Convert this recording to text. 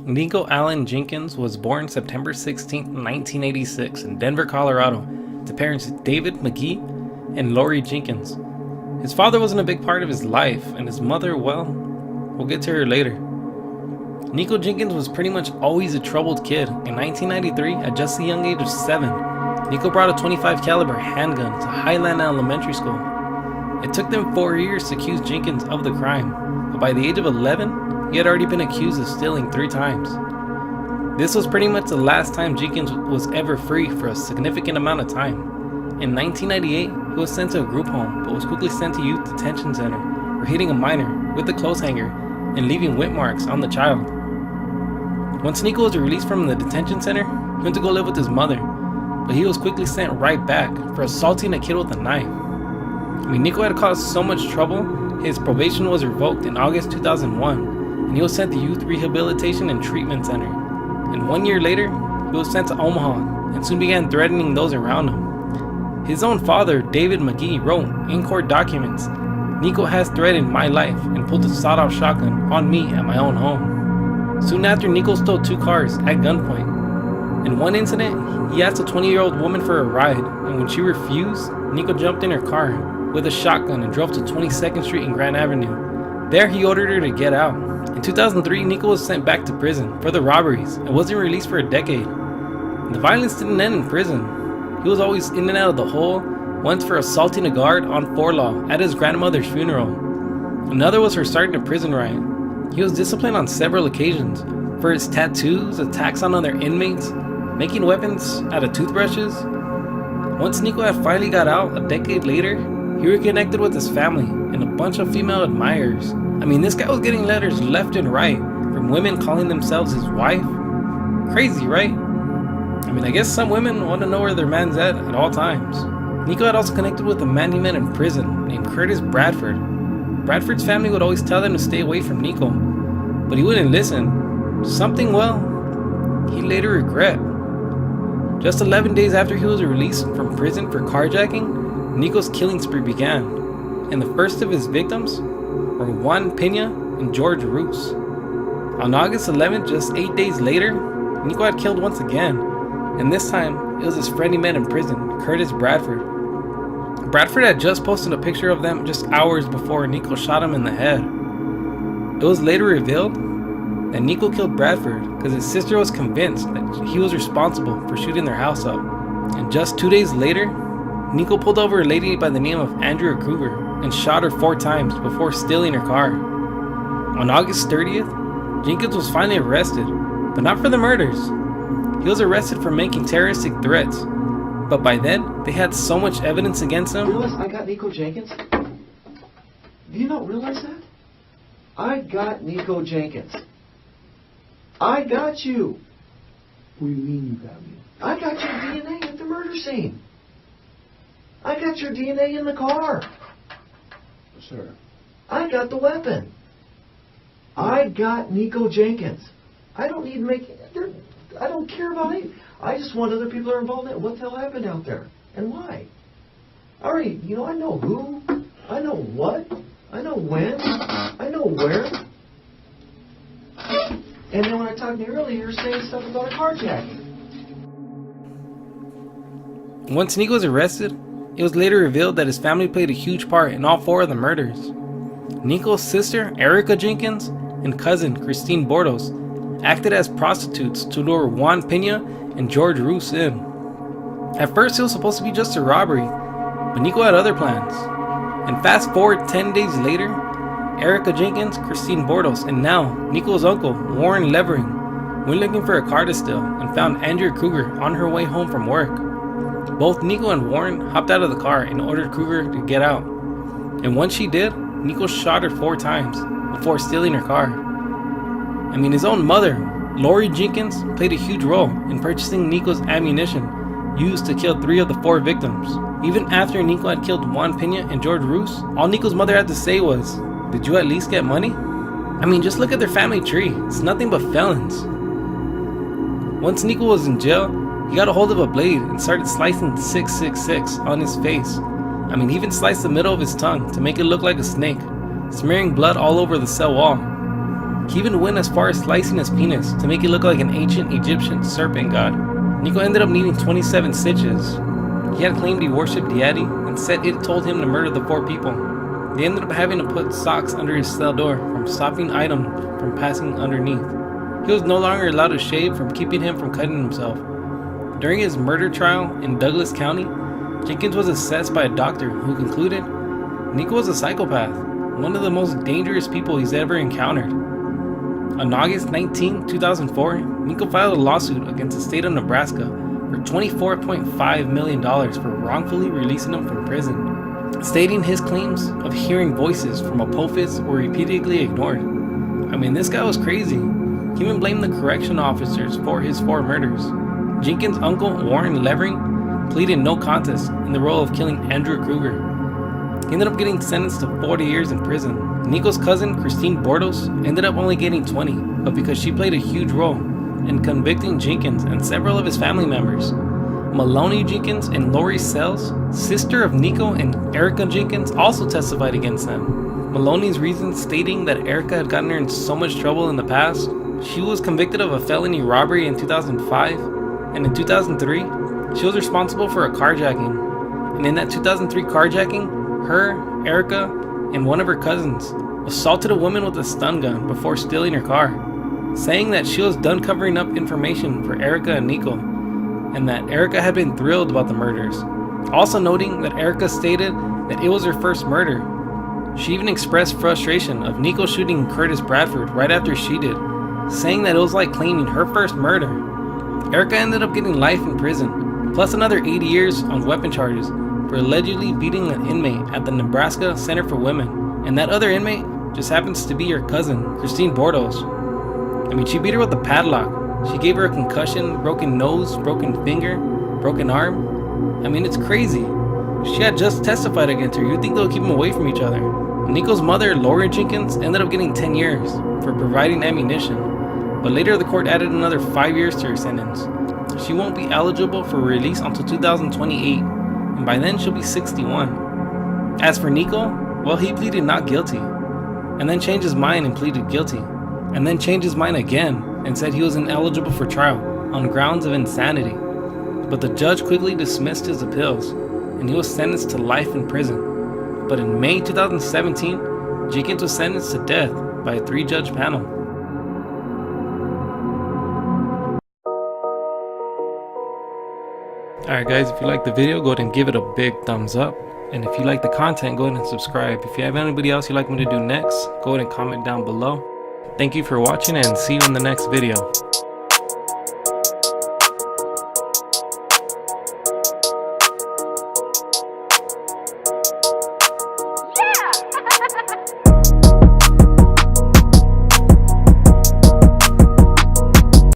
Nikko Allen Jenkins was born September 16, 1986 in Denver, Colorado, to parents David McGee and Lori Jenkins. His father wasn't a big part of his life, and his mother, well, we'll get to her later. Nikko Jenkins was pretty much always a troubled kid. In 1993, at just the young age of 7, Nikko brought a .25 caliber handgun to Highland Elementary School. It took them 4 years to accuse Jenkins of the crime, but by the age of 11, he had already been accused of stealing 3 times. This was pretty much the last time Jenkins was ever free for a significant amount of time. In 1998, he was sent to a group home, but was quickly sent to youth detention center for hitting a minor with a clothes hanger and leaving whip marks on the child. Once Nikko was released from the detention center, he went to go live with his mother, but he was quickly sent right back for assaulting a kid with a knife. Nikko had caused so much trouble, his probation was revoked in August 2001, and he was sent to Youth Rehabilitation and Treatment Center. And 1 year later, he was sent to Omaha, and soon began threatening those around him. His own father, David McGee, wrote in court documents, "Nikko has threatened my life and pulled a sawed-off shotgun on me at my own home." Soon after, Nikko stole 2 cars at gunpoint. In one incident, he asked a 20-year-old woman for a ride, and when she refused, Nikko jumped in her car with a shotgun and drove to 22nd Street and Grand Avenue. There, he ordered her to get out. In 2003, Nikko was sent back to prison for the robberies and wasn't released for a decade. The violence didn't end in prison. He was always in and out of the hole, once for assaulting a guard on 4 Law at his grandmother's funeral. Another was for starting a prison riot. He was disciplined on several occasions for his tattoos, attacks on other inmates, making weapons out of toothbrushes. Once Nikko had finally got out a decade later, he reconnected with his family and a bunch of female admirers. This guy was getting letters left and right from women calling themselves his wife. Crazy, right? I guess some women want to know where their man's at all times. Nikko had also connected with a man he met in prison named Curtis Bradford. Bradford's family would always tell them to stay away from Nikko, but he wouldn't listen. Something, well, he later regret. Just 11 days after he was released from prison for carjacking, Nikko's killing spree began, and the first of his victims were Juan Pena and George Roos. On August 11th, just 8 days later, Nikko had killed once again, and this time it was his friend he met in prison, Curtis Bradford. Bradford had just posted a picture of them just hours before Nikko shot him in the head. It was later revealed that Nikko killed Bradford because his sister was convinced that he was responsible for shooting their house up. And just 2 days later, Nikko pulled over a lady by the name of Andrea Kruger and shot her 4 times before stealing her car. On August 30th, Jenkins was finally arrested, but not for the murders. He was arrested for making terroristic threats, but by then, they had so much evidence against him. Realize I got Nikko Jenkins? Do you not realize that? I got Nikko Jenkins. I got you. What do you mean you got me? I got your DNA at the murder scene. I got your DNA in the car. Sir. I got the weapon. I got Nikko Jenkins. I don't need to make... I don't care about it. I just want other people that are involved in it. What the hell happened out there? And why? I already, I know who. I know what. I know when. I know where. And then when I talked to you earlier, you were saying stuff about a carjacking. Once Nikko was arrested, it was later revealed that his family played a huge part in all 4 of the murders. Nikko's sister, Erica Jenkins, and cousin, Christine Bordos, acted as prostitutes to lure Juan Pena and George Roos in. At first, it was supposed to be just a robbery, but Nikko had other plans. And fast forward 10 days later, Erica Jenkins, Christine Bordos, and now Nikko's uncle, Warren Levering, went looking for a car to steal and found Andrea Kruger on her way home from work. Both Nikko and Warren hopped out of the car and ordered Kruger to get out. And once she did, Nikko shot her 4 times before stealing her car. His own mother, Lori Jenkins, played a huge role in purchasing Nikko's ammunition used to kill 3 of the 4 victims. Even after Nikko had killed Juan Pena and George Roos, all Nikko's mother had to say was, "Did you at least get money?" Just look at their family tree. It's nothing but felons. Once Nikko was in jail, he got a hold of a blade and started slicing 666 on his face. He even sliced the middle of his tongue to make it look like a snake, smearing blood all over the cell wall. He even went as far as slicing his penis to make it look like an ancient Egyptian serpent god. Nikko ended up needing 27 stitches. He had claimed he worshipped deity and said it told him to murder the 4 people. They ended up having to put socks under his cell door from stopping items from passing underneath. He was no longer allowed to shave from keeping him from cutting himself. During his murder trial in Douglas County, Jenkins was assessed by a doctor who concluded Nikko was a psychopath, one of the most dangerous people he's ever encountered. On August 19, 2004, Nikko filed a lawsuit against the state of Nebraska for $24.5 million for wrongfully releasing him from prison, stating his claims of hearing voices from Apophis were repeatedly ignored. I mean, this guy was crazy. He even blamed the correction officers for his 4 murders. Jenkins' uncle, Warren Levering, pleaded no contest in the role of killing Andrew Kruger. He ended up getting sentenced to 40 years in prison. Nikko's cousin, Christine Bordos, ended up only getting 20, but because she played a huge role in convicting Jenkins and several of his family members. Maloney Jenkins and Lori Sells, sister of Nikko and Erica Jenkins, also testified against them. Maloney's reasons stating that Erica had gotten her in so much trouble in the past. She was convicted of a felony robbery in 2005, and in 2003, she was responsible for a carjacking. And in that 2003 carjacking, her, Erica, and one of her cousins assaulted a woman with a stun gun before stealing her car, saying that she was done covering up information for Erica and Nikko, and that Erica had been thrilled about the murders. Also noting that Erica stated that it was her first murder. She even expressed frustration of Nikko shooting Curtis Bradford right after she did, saying that it was like claiming her first murder. Erica ended up getting life in prison, plus another 80 years on weapon charges for allegedly beating an inmate at the Nebraska Center for Women, and that other inmate just happens to be her cousin, Christine Bordos. I mean, she beat her with a padlock. She gave her a concussion, broken nose, broken finger, broken arm. I mean, it's crazy. She had just testified against her. You'd think they'll keep them away from each other. Nikko's mother, Lori Jenkins, ended up getting 10 years for providing ammunition, but later the court added another 5 years to her sentence. She won't be eligible for release until 2028, and by then she'll be 61. As for Nikko, well, he pleaded not guilty, and then changed his mind and pleaded guilty, and then changed his mind again and said he was ineligible for trial on grounds of insanity. But the judge quickly dismissed his appeals, and he was sentenced to life in prison. But in May 2017, Jenkins was sentenced to death by a 3-judge panel. Alright guys, if you liked the video, go ahead and give it a big thumbs up. And if you like the content, go ahead and subscribe. If you have anybody else you'd like me to do next, go ahead and comment down below. Thank you for watching and see you in the next video.